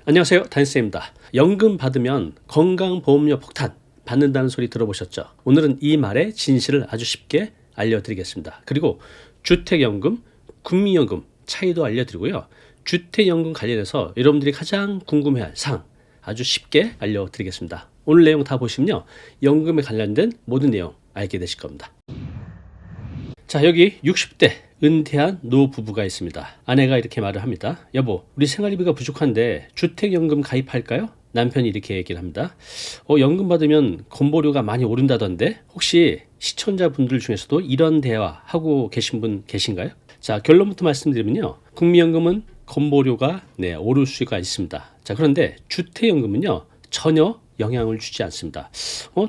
안녕하세요, 다니쌤입니다. 연금 받으면 건강보험료 폭탄 받는다는 소리 들어보셨죠? 오늘은 이 말의 진실을 아주 쉽게 알려드리겠습니다. 그리고 주택연금, 국민연금 차이도 알려드리고요. 주택연금 관련해서 여러분들이 가장 궁금해할 사항 아주 쉽게 알려드리겠습니다. 오늘 내용 다 보시면요, 연금에 관련된 모든 내용 알게 되실 겁니다. 자, 여기 60대 은퇴한 노부부가 있습니다. 아내가 이렇게 말을 합니다. 여보, 우리 생활비가 부족한데 주택연금 가입할까요? 남편이 이렇게 얘기를 합니다. 연금 받으면 건보료가 많이 오른다던데 혹시 시청자분들 중에서도 이런 대화 하고 계신 분 계신가요? 자, 결론부터 말씀드리면요, 국민연금은 건보료가 오를 수가 있습니다. 자, 그런데 주택연금은요 전혀 영향을 주지 않습니다.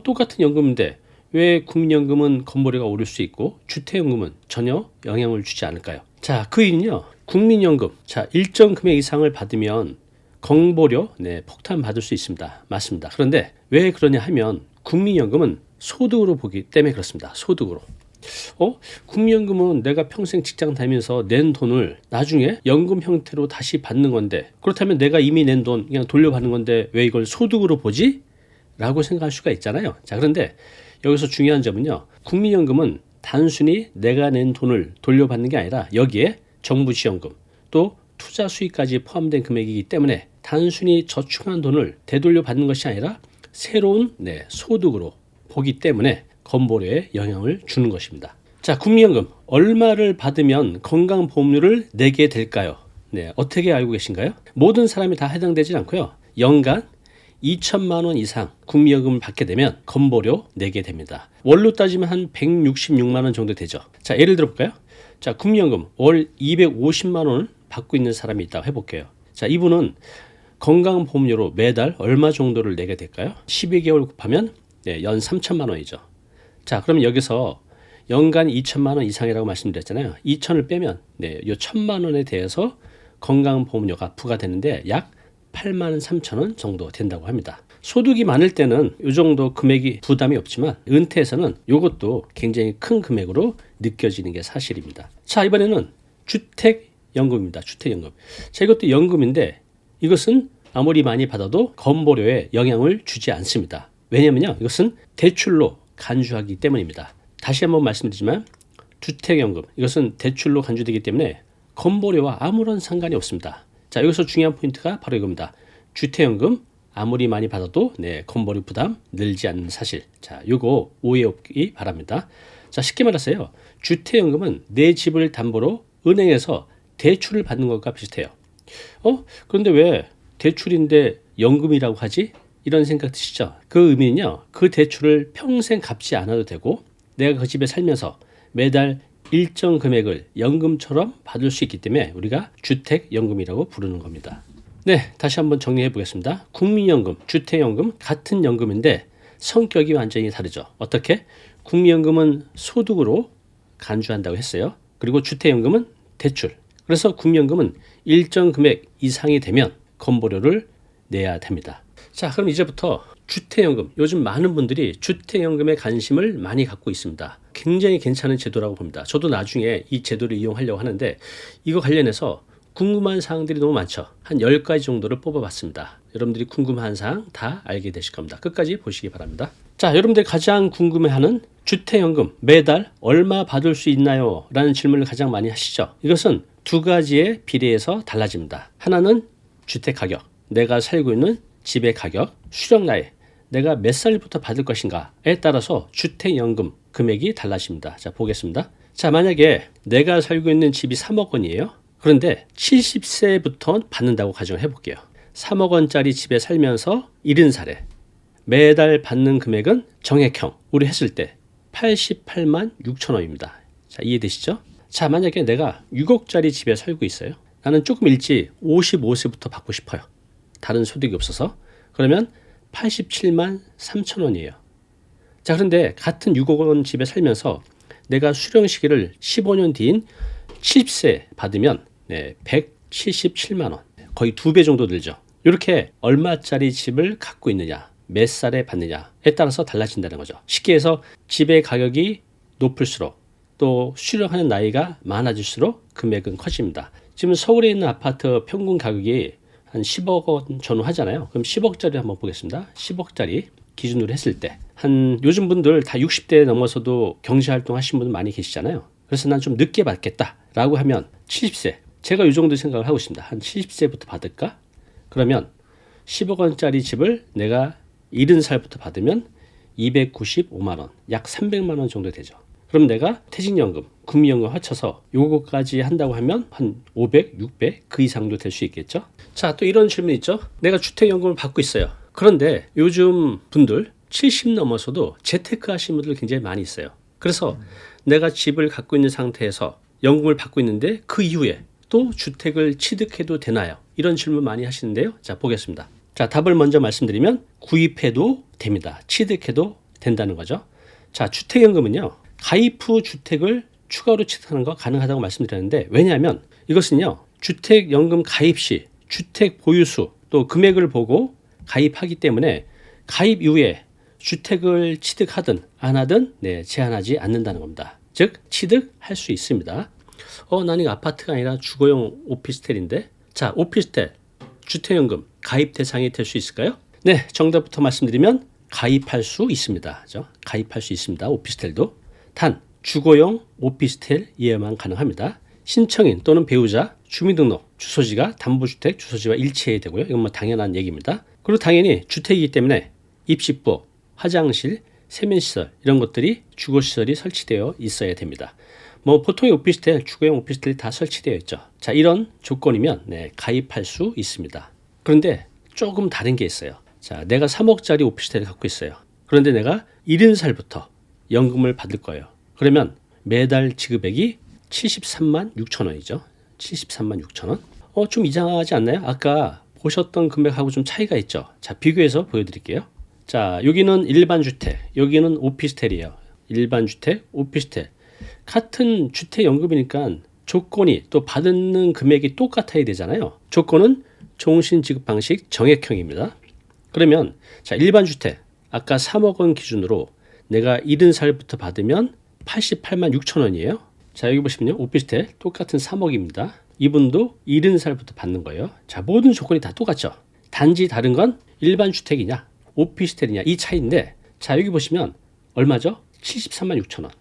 똑같은 연금인데 왜 국민연금은 건보료가 오를 수 있고 주택연금은 전혀 영향을 주지 않을까요? 자, 그 이유는요, 국민연금, 자, 일정 금액 이상을 받으면 건보료 폭탄 받을 수 있습니다. 맞습니다. 그런데 왜 그러냐 하면 국민연금은 소득으로 보기 때문에 그렇습니다. 소득으로. 국민연금은 내가 평생 직장 다니면서 낸 돈을 나중에 연금 형태로 다시 받는 건데, 그렇다면 내가 이미 낸 돈 그냥 돌려받는 건데 왜 이걸 소득으로 보지? 라고 생각할 수가 있잖아요. 자, 그런데 여기서 중요한 점은요, 국민연금은 단순히 내가 낸 돈을 돌려받는 게 아니라 여기에 정부 지원금 또 투자 수익까지 포함된 금액이기 때문에 단순히 저축한 돈을 되돌려 받는 것이 아니라 새로운 소득으로 보기 때문에 건보료에 영향을 주는 것입니다. 자, 국민연금 얼마를 받으면 건강보험료를 내게 될까요? 어떻게 알고 계신가요? 모든 사람이 다 해당되지 않고요, 연간 2천만 원 이상 국민연금을 받게 되면 건보료 내게 됩니다. 월로 따지면 한 166만 원 정도 되죠. 자, 예를 들어 볼까요? 자, 국민연금 월 250만 원을 받고 있는 사람이 있다고 해볼게요. 자, 이분은 건강보험료로 매달 얼마 정도를 내게 될까요? 12개월 곱하면 연 3천만 원이죠. 자, 그럼 여기서 연간 2천만 원 이상이라고 말씀드렸잖아요. 2천을 빼면 이 1천만 원에 대해서 건강보험료가 부과되는데 약 8만 3천 원 정도 된다고 합니다. 소득이 많을 때는 이 정도 금액이 부담이 없지만 은퇴에서는 이것도 굉장히 큰 금액으로 느껴지는 게 사실입니다. 자, 이번에는 주택연금입니다. 주택연금. 자, 이것도 연금인데 이것은 아무리 많이 받아도 건보료에 영향을 주지 않습니다. 왜냐면요, 이것은 대출로 간주하기 때문입니다. 다시 한번 말씀드리지만 주택연금, 이것은 대출로 간주되기 때문에 건보료와 아무런 상관이 없습니다. 자, 여기서 중요한 포인트가 바로 이겁니다. 주택연금 아무리 많이 받아도 건보료 부담 늘지 않는 사실. 자, 요거 오해 없기 바랍니다. 자, 쉽게 말해서요, 주택연금은 내 집을 담보로 은행에서 대출을 받는 것과 비슷해요. 그런데 왜 대출인데 연금이라고 하지? 이런 생각 드시죠? 그 의미는요, 그 대출을 평생 갚지 않아도 되고 내가 그 집에 살면서 매달 일정 금액을 연금처럼 받을 수 있기 때문에 우리가 주택연금이라고 부르는 겁니다. 네, 다시 한번 정리해 보겠습니다. 국민연금, 주택연금 같은 연금인데 성격이 완전히 다르죠. 어떻게? 국민연금은 소득으로 간주한다고 했어요. 그리고 주택연금은 대출. 그래서 국민연금은 일정 금액 이상이 되면 건보료를 내야 됩니다. 자, 그럼 이제부터 주택연금, 요즘 많은 분들이 주택연금에 관심을 많이 갖고 있습니다. 굉장히 괜찮은 제도라고 봅니다. 저도 나중에 이 제도를 이용하려고 하는데 이거 관련해서 궁금한 사항들이 너무 많죠. 한 10가지 정도를 뽑아봤습니다. 여러분들이 궁금한 사항 다 알게 되실 겁니다. 끝까지 보시기 바랍니다. 자, 여러분들이 가장 궁금해하는 주택연금 매달 얼마 받을 수 있나요? 라는 질문을 가장 많이 하시죠. 이것은 두 가지의 비례해서 달라집니다. 하나는 주택가격, 내가 살고 있는 집의 가격, 수령나이, 내가 몇 살부터 받을 것인가에 따라서 주택연금 금액이 달라집니다. 자, 보겠습니다. 자, 만약에 내가 살고 있는 집이 3억 원이에요. 그런데 70세부터 받는다고 가정을 해볼게요. 3억 원짜리 집에 살면서 70살에 매달 받는 금액은 정액형으로 했을 때 88만 6천 원입니다. 자, 이해되시죠? 자, 만약에 내가 6억짜리 집에 살고 있어요. 나는 조금 일찍 55세부터 받고 싶어요. 다른 소득이 없어서. 그러면 87만 3천 원이에요. 자, 그런데 같은 6억 원 집에 살면서 내가 수령 시기를 15년 뒤인 70세 받으면 177만 원, 거의 2배 정도 늘죠. 이렇게 얼마짜리 집을 갖고 있느냐, 몇 살에 받느냐에 따라서 달라진다는 거죠. 쉽게 해서 집의 가격이 높을수록 또 수령하는 나이가 많아질수록 금액은 커집니다. 지금 서울에 있는 아파트 평균 가격이 한 10억 원 전후 하잖아요. 그럼 10억짜리 한번 보겠습니다. 10억짜리 기준으로 했을 때 한 요즘 분들 다 60대 넘어서도 경제활동 하시는 분들 많이 계시잖아요. 그래서 난 좀 늦게 받겠다라고 하면 70세, 제가 이 정도 생각을 하고 있습니다. 한 70세부터 받을까? 그러면 10억 원짜리 집을 내가 70살부터 받으면 295만 원, 약 300만 원 정도 되죠. 그럼 내가 퇴직연금, 국민연금 합쳐서 요거까지 한다고 하면 한 500, 600 그 이상도 될 수 있겠죠. 자, 또 이런 질문 있죠. 내가 주택연금을 받고 있어요. 그런데 요즘 분들 70 넘어서도 재테크 하시는 분들 굉장히 많이 있어요. 그래서 내가 집을 갖고 있는 상태에서 연금을 받고 있는데 그 이후에 또 주택을 취득해도 되나요? 이런 질문 많이 하시는데요. 자, 보겠습니다. 자, 답을 먼저 말씀드리면 구입해도 됩니다. 취득해도 된다는 거죠. 자, 주택연금은요, 가입 후 주택을 추가로 취득하는 거 가능하다고 말씀드렸는데, 왜냐하면 이것은요, 주택연금 가입 시 주택 보유수 또 금액을 보고 가입하기 때문에 가입 이후에 주택을 취득하든 안 하든 제한하지 않는다는 겁니다. 즉 취득할 수 있습니다. 나는 이거 아파트가 아니라 주거용 오피스텔인데, 자, 오피스텔 주택연금 가입 대상이 될 수 있을까요? 네, 정답부터 말씀드리면 가입할 수 있습니다. 그죠? 가입할 수 있습니다. 오피스텔도. 단 주거용 오피스텔이에만 가능합니다. 신청인 또는 배우자 주민등록 주소지가 담보주택 주소지와 일치해야 되고요. 이건 뭐 당연한 얘기입니다. 그리고 당연히 주택이기 때문에 입식부, 화장실, 세면시설 이런 것들이 주거시설이 설치되어 있어야 됩니다. 뭐 보통의 오피스텔, 주거용 오피스텔이 다 설치되어 있죠. 자, 이런 조건이면 가입할 수 있습니다. 그런데 조금 다른 게 있어요. 자, 내가 3억짜리 오피스텔을 갖고 있어요. 그런데 내가 70살부터 연금을 받을 거예요. 그러면 매달 지급액이 73만 6천 원이죠. 73만 6천 원. 좀 이상하지 않나요? 아까 보셨던 금액하고 좀 차이가 있죠. 자, 비교해서 보여드릴게요. 자, 여기는 일반 주택, 여기는 오피스텔이에요. 일반 주택, 오피스텔. 같은 주택연금이니까 조건이 또 받는 금액이 똑같아야 되잖아요. 조건은 종신 지급 방식 정액형입니다. 그러면 자, 일반 주택 아까 3억 원 기준으로 내가 70살부터 받으면 88만 6천 원이에요. 자, 여기 보시면요, 오피스텔 똑같은 3억입니다. 이분도 70살부터 받는 거예요. 자, 모든 조건이 다 똑같죠. 단지 다른 건 일반 주택이냐 오피스텔이냐 이 차이인데, 자, 여기 보시면 얼마죠? 73만 6천 원.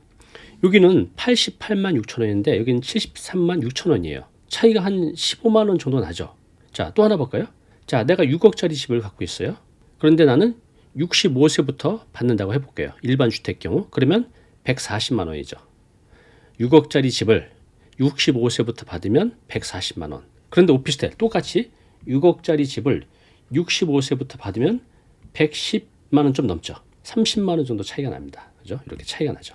여기는 88만 6천 원인데 여기는 73만 6천 원이에요. 차이가 한 15만 원 정도 나죠. 자, 또 하나 볼까요? 자, 내가 6억짜리 집을 갖고 있어요. 그런데 나는 65세부터 받는다고 해볼게요. 일반 주택 경우. 그러면 140만 원이죠. 6억짜리 집을 65세부터 받으면 140만 원. 그런데 오피스텔 똑같이 6억짜리 집을 65세부터 받으면 110만 원 좀 넘죠. 30만 원 정도 차이가 납니다. 그죠? 이렇게 차이가 나죠.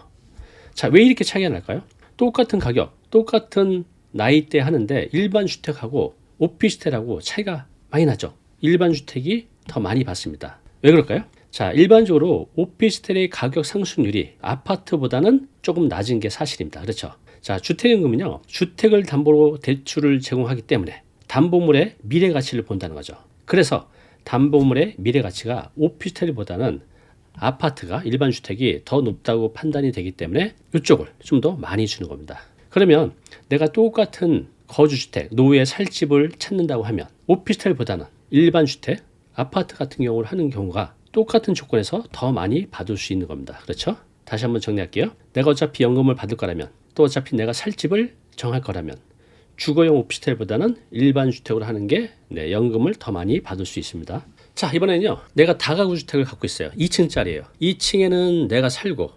자, 왜 이렇게 차이가 날까요? 똑같은 가격, 똑같은 나이대 하는데 일반 주택하고 오피스텔하고 차이가 많이 나죠. 일반 주택이 더 많이 받습니다. 왜 그럴까요? 자, 일반적으로 오피스텔의 가격 상승률이 아파트보다는 조금 낮은 게 사실입니다. 그렇죠? 자, 주택연금은요, 주택을 담보로 대출을 제공하기 때문에 담보물의 미래 가치를 본다는 거죠. 그래서 담보물의 미래 가치가 오피스텔보다는 아파트가 일반 주택이 더 높다고 판단이 되기 때문에 이쪽을 좀 더 많이 주는 겁니다. 그러면 내가 똑같은 거주주택, 노후에 살 집을 찾는다고 하면 오피스텔보다는 일반 주택, 아파트 같은 경우를 하는 경우가 똑같은 조건에서 더 많이 받을 수 있는 겁니다. 그렇죠? 다시 한번 정리할게요. 내가 어차피 연금을 받을 거라면, 또 어차피 내가 살 집을 정할 거라면 주거용 오피스텔보다는 일반 주택으로 하는 게 연금을 더 많이 받을 수 있습니다. 자, 이번에는요, 내가 다가구 주택을 갖고 있어요. 2층짜리예요. 2층에는 내가 살고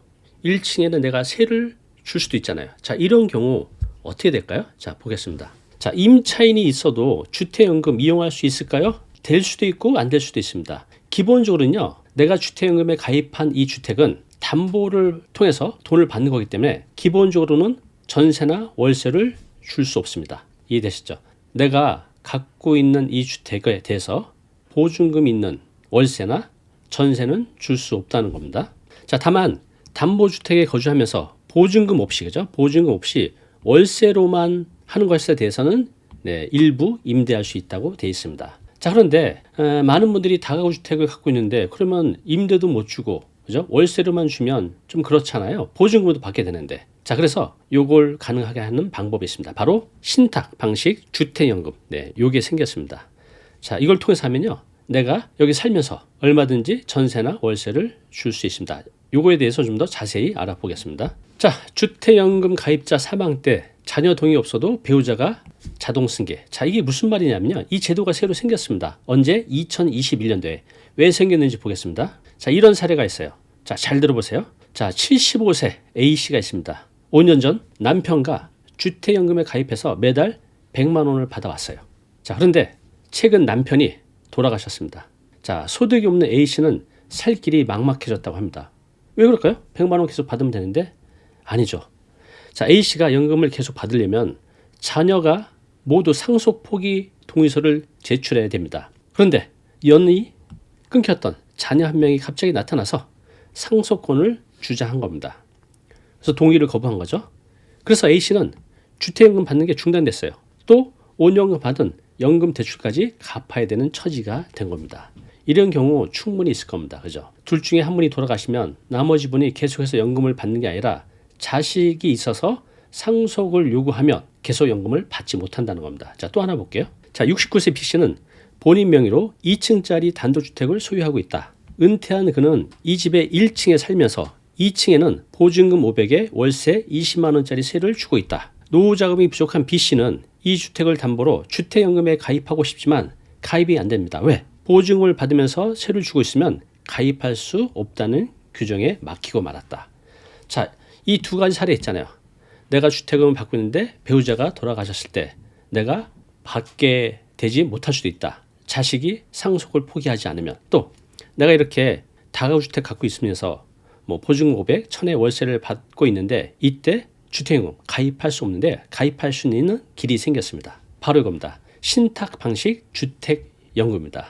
1층에는 내가 세를 줄 수도 있잖아요. 자, 이런 경우 어떻게 될까요? 자, 보겠습니다. 자, 임차인이 있어도 주택연금 이용할 수 있을까요? 될 수도 있고 안 될 수도 있습니다. 기본적으로는요, 내가 주택연금에 가입한 이 주택은 담보를 통해서 돈을 받는 거기 때문에 기본적으로는 전세나 월세를 줄 수 없습니다. 이해되시죠? 내가 갖고 있는 이 주택에 대해서 보증금 있는 월세나 전세는 줄 수 없다는 겁니다. 자, 다만 담보주택에 거주하면서 보증금 없이, 그죠? 보증금 없이 월세로만 하는 것에 대해서는 일부 임대할 수 있다고 되어 있습니다. 자, 그런데 많은 분들이 다가구 주택을 갖고 있는데 그러면 임대도 못 주고, 그죠? 월세로만 주면 좀 그렇잖아요. 보증금도 받게 되는데. 자, 그래서 요걸 가능하게 하는 방법이 있습니다. 바로 신탁 방식 주택연금. 요게 생겼습니다. 자, 이걸 통해서 하면요, 내가 여기 살면서 얼마든지 전세나 월세를 줄 수 있습니다. 요거에 대해서 좀 더 자세히 알아보겠습니다. 자, 주택연금 가입자 사망 때 자녀 동의 없어도 배우자가 자동 승계. 자, 이게 무슨 말이냐면요, 이 제도가 새로 생겼습니다. 언제? 2021년도에. 왜 생겼는지 보겠습니다. 자, 이런 사례가 있어요. 자, 잘 들어보세요. 자, 75세 A씨가 있습니다. 5년 전 남편과 주택연금에 가입해서 매달 100만 원을 받아왔어요. 자, 그런데 최근 남편이 돌아가셨습니다. 자, 소득이 없는 A씨는 살 길이 막막해졌다고 합니다. 왜 그럴까요? 100만 원 계속 받으면 되는데? 아니죠. 자, A씨가 연금을 계속 받으려면 자녀가 모두 상속 포기 동의서를 제출해야 됩니다. 그런데 연이 끊겼던 자녀 한 명이 갑자기 나타나서 상속권을 주장한 겁니다. 그래서 동의를 거부한 거죠. 그래서 A씨는 주택연금 받는 게 중단됐어요. 또 5년간 받은 연금 대출까지 갚아야 되는 처지가 된 겁니다. 이런 경우 충분히 있을 겁니다. 그죠? 둘 중에 한 분이 돌아가시면 나머지 분이 계속해서 연금을 받는 게 아니라 자식이 있어서 상속을 요구하면 계속 연금을 받지 못한다는 겁니다. 자, 또 하나 볼게요. 자, 69세 B씨는 본인 명의로 2층짜리 단독주택을 소유하고 있다. 은퇴한 그는 이 집의 1층에 살면서 2층에는 보증금 500에 월세 20만 원짜리 세를 주고 있다. 노후 자금이 부족한 B씨는 이 주택을 담보로 주택연금에 가입하고 싶지만 가입이 안 됩니다. 왜? 보증금을 받으면서 세를 주고 있으면 가입할 수 없다는 규정에 막히고 말았다. 자, 이 두 가지 사례 있잖아요. 내가 주택금을 받고 있는데 배우자가 돌아가셨을 때 내가 받게 되지 못할 수도 있다. 자식이 상속을 포기하지 않으면, 또 내가 이렇게 다가구주택 갖고 있으면서 뭐 보증금 500, 1000의 월세를 받고 있는데 이때 주택연금 가입할 수 없는데 가입할 수 있는 길이 생겼습니다. 바로 이겁니다. 신탁 방식 주택연금입니다.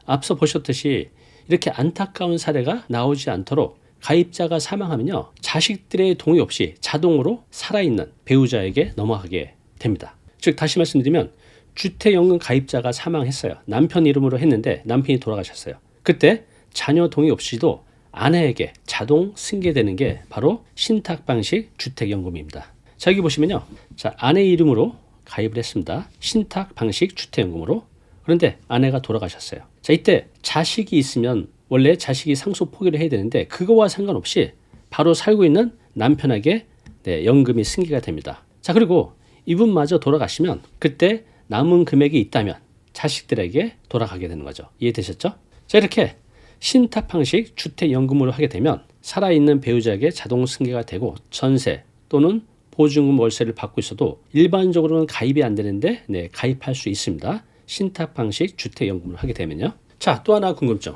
앞서 보셨듯이 이렇게 안타까운 사례가 나오지 않도록 가입자가 사망하면요, 자식들의 동의 없이 자동으로 살아있는 배우자에게 넘어가게 됩니다. 즉, 다시 말씀드리면 주택연금 가입자가 사망했어요. 남편 이름으로 했는데 남편이 돌아가셨어요. 그때 자녀 동의 없이도 아내에게 자동 승계되는 게 바로 신탁 방식 주택연금입니다. 자, 여기 보시면요, 자, 아내 이름으로 가입을 했습니다. 신탁 방식 주택연금으로. 그런데 아내가 돌아가셨어요. 자, 이때 자식이 있으면 원래 자식이 상속 포기를 해야 되는데 그거와 상관없이 바로 살고 있는 남편에게 연금이 승계가 됩니다. 자, 그리고 이분마저 돌아가시면 그때 남은 금액이 있다면 자식들에게 돌아가게 되는 거죠. 이해되셨죠? 자, 이렇게 신탁 방식 주택연금으로 하게 되면 살아있는 배우자에게 자동 승계가 되고 전세 또는 보증금 월세를 받고 있어도 일반적으로는 가입이 안 되는데 가입할 수 있습니다. 신탁 방식 주택연금을 하게 되면요. 자, 또 하나 궁금증.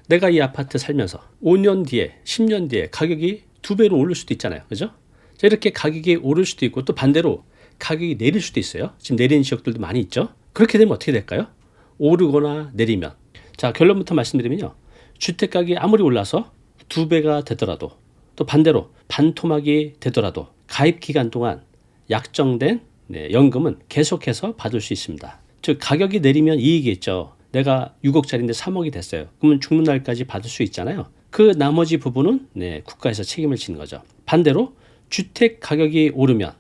내가 이 아파트 살면서 5년 뒤에 10년 뒤에 가격이 2배로 오를 수도 있잖아요. 그죠? 자, 이렇게 가격이 오를 수도 있고 또 반대로 가격이 내릴 수도 있어요. 지금 내리는 지역들도 많이 있죠. 그렇게 되면 어떻게 될까요? 오르거나 내리면, 자, 결론부터 말씀드리면요, 주택가격이 아무리 올라서 2배가 되더라도 또 반대로 반토막이 되더라도 가입 기간 동안 약정된 연금은 계속해서 받을 수 있습니다. 즉, 가격이 내리면 이익이겠죠. 내가 6억짜리인데 3억이 됐어요. 그러면 죽는 날까지 받을 수 있잖아요. 그 나머지 부분은 국가에서 책임을 지는 거죠. 반대로 주택 가격이 오르면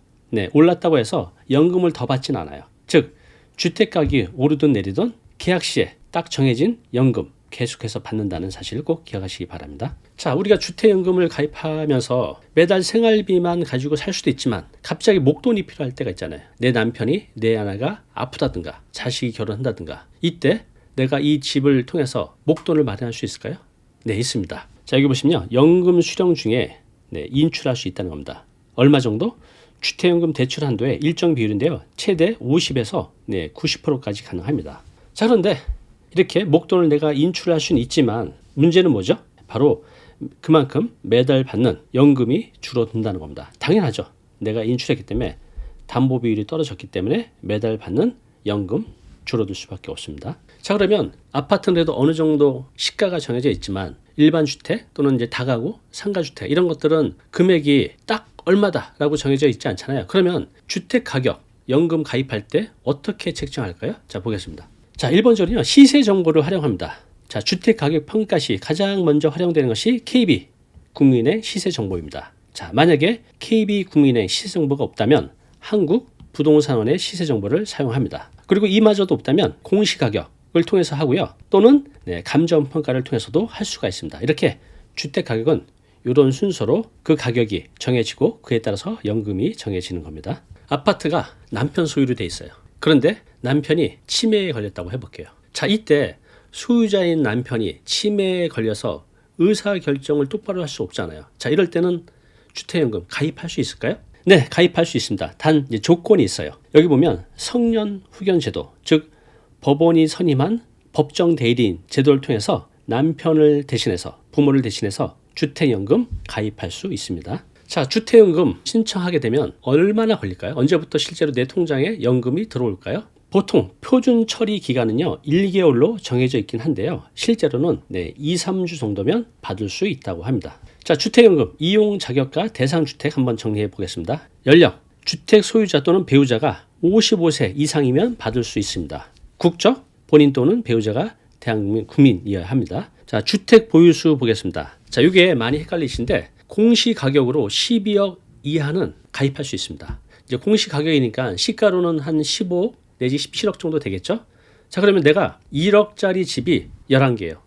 올랐다고 해서 연금을 더 받진 않아요. 즉, 주택 가격이 오르든 내리든 계약 시에 딱 정해진 연금 계속해서 받는다는 사실을 꼭 기억하시기 바랍니다. 자, 우리가 주택연금을 가입하면서 매달 생활비만 가지고 살 수도 있지만 갑자기 목돈이 필요할 때가 있잖아요. 내 남편이, 내 아내가 아프다든가 자식이 결혼한다든가 이때 내가 이 집을 통해서 목돈을 마련할 수 있을까요? 네, 있습니다. 자, 여기 보시면 연금 수령 중에 인출할 수 있다는 겁니다. 얼마 정도? 주택연금 대출 한도의 일정 비율인데요. 최대 50에서 90%까지 가능합니다. 자, 그런데 이렇게 목돈을 내가 인출할 수는 있지만 문제는 뭐죠? 바로 그만큼 매달 받는 연금이 줄어든다는 겁니다. 당연하죠. 내가 인출했기 때문에 담보 비율이 떨어졌기 때문에 매달 받는 연금 줄어들 수밖에 없습니다. 자, 그러면 아파트는 그래도 어느 정도 시가가 정해져 있지만 일반 주택 또는 이제 다가구, 상가주택 이런 것들은 금액이 딱 얼마다라고 정해져 있지 않잖아요. 그러면 주택 가격, 연금 가입할 때 어떻게 책정할까요? 자, 보겠습니다. 자, 1번적으로는 시세 정보를 활용합니다. 자, 주택 가격 평가 시 가장 먼저 활용되는 것이 KB 국민의 시세 정보입니다. 자, 만약에 KB 국민의 시세 정보가 없다면 한국 부동산원의 시세 정보를 사용합니다. 그리고 이마저도 없다면 공시가격, 가격을 통해서 하고요. 또는 감정평가를 통해서도 할 수가 있습니다. 이렇게 주택 가격은 이런 순서로 그 가격이 정해지고 그에 따라서 연금이 정해지는 겁니다. 아파트가 남편 소유로 돼 있어요. 그런데 남편이 치매에 걸렸다고 해볼게요. 자, 이때 소유자인 남편이 치매에 걸려서 의사결정을 똑바로 할 수 없잖아요. 자, 이럴 때는 주택연금 가입할 수 있을까요? 네, 가입할 수 있습니다. 단 이제 조건이 있어요. 여기 보면 성년 후견 제도, 즉 법원이 선임한 법정 대리인 제도를 통해서 남편을 대신해서, 부모를 대신해서 주택연금 가입할 수 있습니다. 자, 주택연금 신청하게 되면 얼마나 걸릴까요? 언제부터 실제로 내 통장에 연금이 들어올까요? 보통 표준 처리 기간은요 1개월로 정해져 있긴 한데요, 실제로는 2, 3주 정도면 받을 수 있다고 합니다. 자, 주택연금 이용 자격과 대상 주택 한번 정리해 보겠습니다. 연령, 주택 소유자 또는 배우자가 55세 이상이면 받을 수 있습니다. 국적, 본인 또는 배우자가 대한민국 국민이어야 합니다. 자, 주택 보유수 보겠습니다. 자, 이게 많이 헷갈리신데 공시 가격으로 12억 이하는 가입할 수 있습니다. 이제 공시 가격이니까 시가로는 한 15 내지 17억 정도 되겠죠? 자, 그러면 내가 1억짜리 집이 11개예요.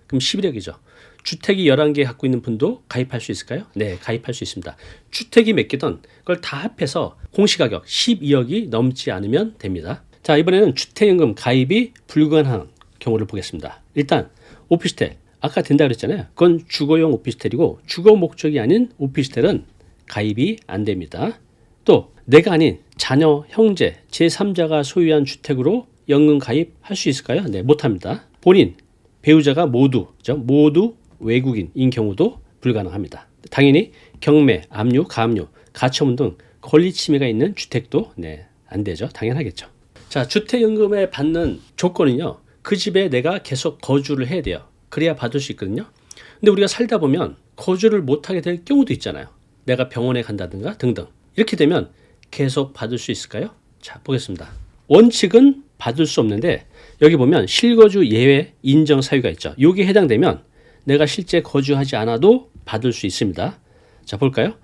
그럼 11억이죠. 주택이 11개 갖고 있는 분도 가입할 수 있을까요? 네, 가입할 수 있습니다. 주택이 몇 개든 그걸 다 합해서 공시가격 12억이 넘지 않으면 됩니다. 자, 이번에는 주택연금 가입이 불가능한 경우를 보겠습니다. 일단 오피스텔, 아까 된다 그랬잖아요. 그건 주거용 오피스텔이고 주거 목적이 아닌 오피스텔은 가입이 안 됩니다. 또 내가 아닌 자녀, 형제, 제3자가 소유한 주택으로 연금 가입할 수 있을까요? 네, 못합니다. 본인, 배우자가 모두 외국인인 경우도 불가능합니다. 당연히 경매, 압류, 가압류, 가처분 등 권리 침해가 있는 주택도 안 되죠. 당연하겠죠. 자, 주택연금에 받는 조건은요, 그 집에 내가 계속 거주를 해야 돼요. 그래야 받을 수 있거든요. 근데 우리가 살다 보면 거주를 못하게 될 경우도 있잖아요. 내가 병원에 간다든가 등등. 이렇게 되면 계속 받을 수 있을까요? 자, 보겠습니다. 원칙은 받을 수 없는데 여기 보면 실거주 예외 인정 사유가 있죠. 여기에 해당되면 내가 실제 거주하지 않아도 받을 수 있습니다. 자, 볼까요?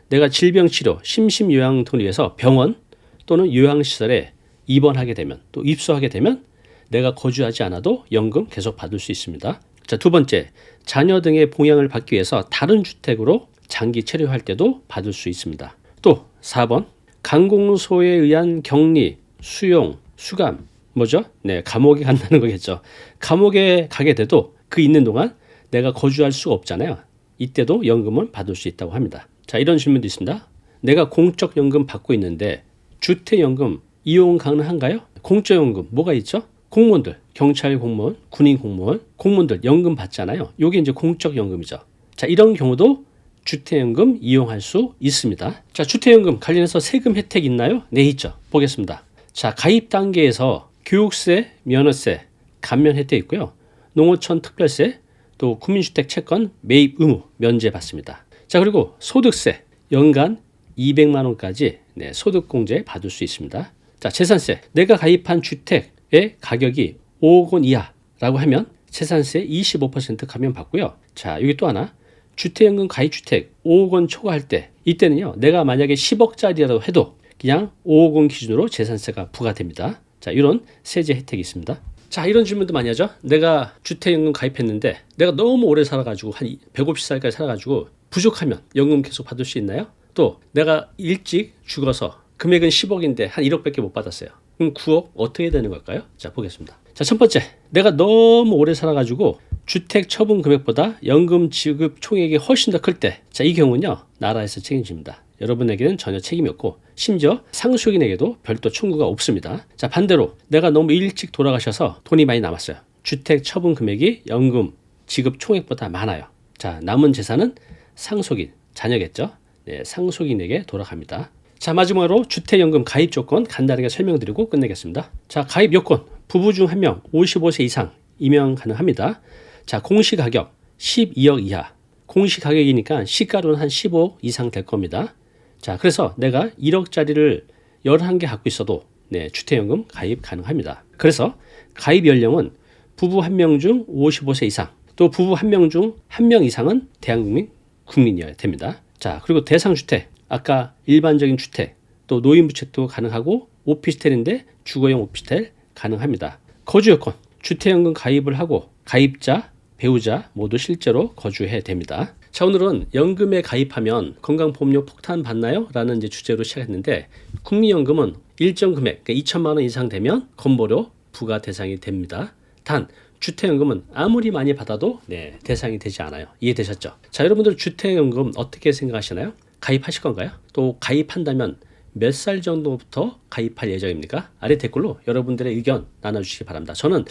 내가 질병치료, 심신요양 등을 위해서 병원 또는 요양시설에 입원하게 되면, 또 입소하게 되면 내가 거주하지 않아도 연금 계속 받을 수 있습니다. 자, 두 번째, 자녀 등의 봉양을 받기 위해서 다른 주택으로 장기 체류할 때도 받을 수 있습니다. 또 4번, 강공소에 의한 격리, 수용, 수감, 뭐죠? 네, 감옥에 간다는 거겠죠. 감옥에 가게 돼도 그 있는 동안 내가 거주할 수가 없잖아요. 이때도 연금을 받을 수 있다고 합니다. 자, 이런 질문도 있습니다. 내가 공적연금 받고 있는데 주택연금 이용 가능한가요? 공적연금 뭐가 있죠? 공무원들, 경찰 공무원, 군인 공무원, 공무원들 연금 받잖아요. 이게 이제 공적연금이죠. 자, 이런 경우도 주택연금 이용할 수 있습니다. 자, 주택연금 관련해서 세금 혜택 있나요? 네, 있죠. 보겠습니다. 자, 가입 단계에서 교육세, 면허세, 감면 혜택 있고요. 농어촌 특별세, 또 국민주택 채권 매입 의무 면제 받습니다. 자, 그리고 소득세 연간 200만 원까지 소득공제 받을 수 있습니다. 자, 재산세, 내가 가입한 주택의 가격이 5억 원 이하라고 하면 재산세 25% 감면 받고요. 자, 여기 또 하나, 주택연금 가입주택 5억 원 초과할 때, 이때는요, 내가 만약에 10억짜리라도 해도 그냥 5억 원 기준으로 재산세가 부과됩니다. 자, 이런 세제 혜택이 있습니다. 자, 이런 질문도 많이 하죠. 내가 주택연금 가입했는데 내가 너무 오래 살아가지고 한 150살까지 살아가지고 부족하면 연금 계속 받을 수 있나요? 또 내가 일찍 죽어서 금액은 10억인데 한 1억밖에 못 받았어요. 그럼 9억 어떻게 되는 걸까요? 자, 보겠습니다. 자, 첫 번째, 내가 너무 오래 살아가지고 주택 처분 금액보다 연금 지급 총액이 훨씬 더 클 때, 자, 이 경우는요, 나라에서 책임집니다. 여러분에게는 전혀 책임이 없고 심지어 상속인에게도 별도 청구가 없습니다. 자, 반대로 내가 너무 일찍 돌아가셔서 돈이 많이 남았어요. 주택 처분 금액이 연금 지급 총액보다 많아요. 자, 남은 재산은 상속인, 자녀겠죠. 네, 상속인에게 돌아갑니다. 자, 마지막으로 주택연금 가입 조건 간단하게 설명드리고 끝내겠습니다. 자, 가입 요건, 부부 중 한 명 55세 이상 임용 가능합니다. 자, 공시가격 12억 이하, 공시가격이니까 시가로는 한 15억 이상 될 겁니다. 자, 그래서 내가 1억짜리를 11개 갖고 있어도 주택연금 가입 가능합니다. 그래서 가입 연령은 부부 한 명 중 55세 이상, 또 부부 한 명 중 한 명 이상은 대한민국 국민이어야 됩니다. 자, 그리고 대상주택, 아까 일반적인 주택, 또 노인부채도 가능하고 오피스텔인데 주거용 오피스텔 가능합니다. 거주요건, 주택연금 가입을 하고 가입자, 배우자 모두 실제로 거주해야 됩니다. 자, 오늘은 연금에 가입하면 건강보험료 폭탄 받나요? 라는 이제 주제로 시작했는데, 국민연금은 일정 금액, 그러니까 2천만 원 이상 되면 건보료 부과 대상이 됩니다. 단 주택연금은 아무리 많이 받아도 대상이 되지 않아요. 이해되셨죠? 자, 여러분들 주택연금 어떻게 생각하시나요? 가입하실 건가요? 또 가입한다면 몇 살 정도부터 가입할 예정입니까? 아래 댓글로 여러분들의 의견 나눠주시기 바랍니다. 저는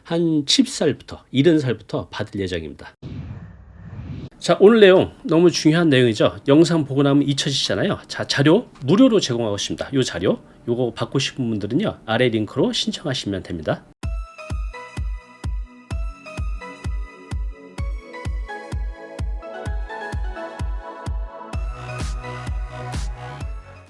한 10살부터 70살부터 받을 예정입니다. 자, 오늘 내용 너무 중요한 내용이죠. 영상 보고 나면 잊혀지잖아요. 자, 자료 무료로 제공하고 있습니다. 이 자료 요거 받고 싶은 분들은요, 아래 링크로 신청하시면 됩니다.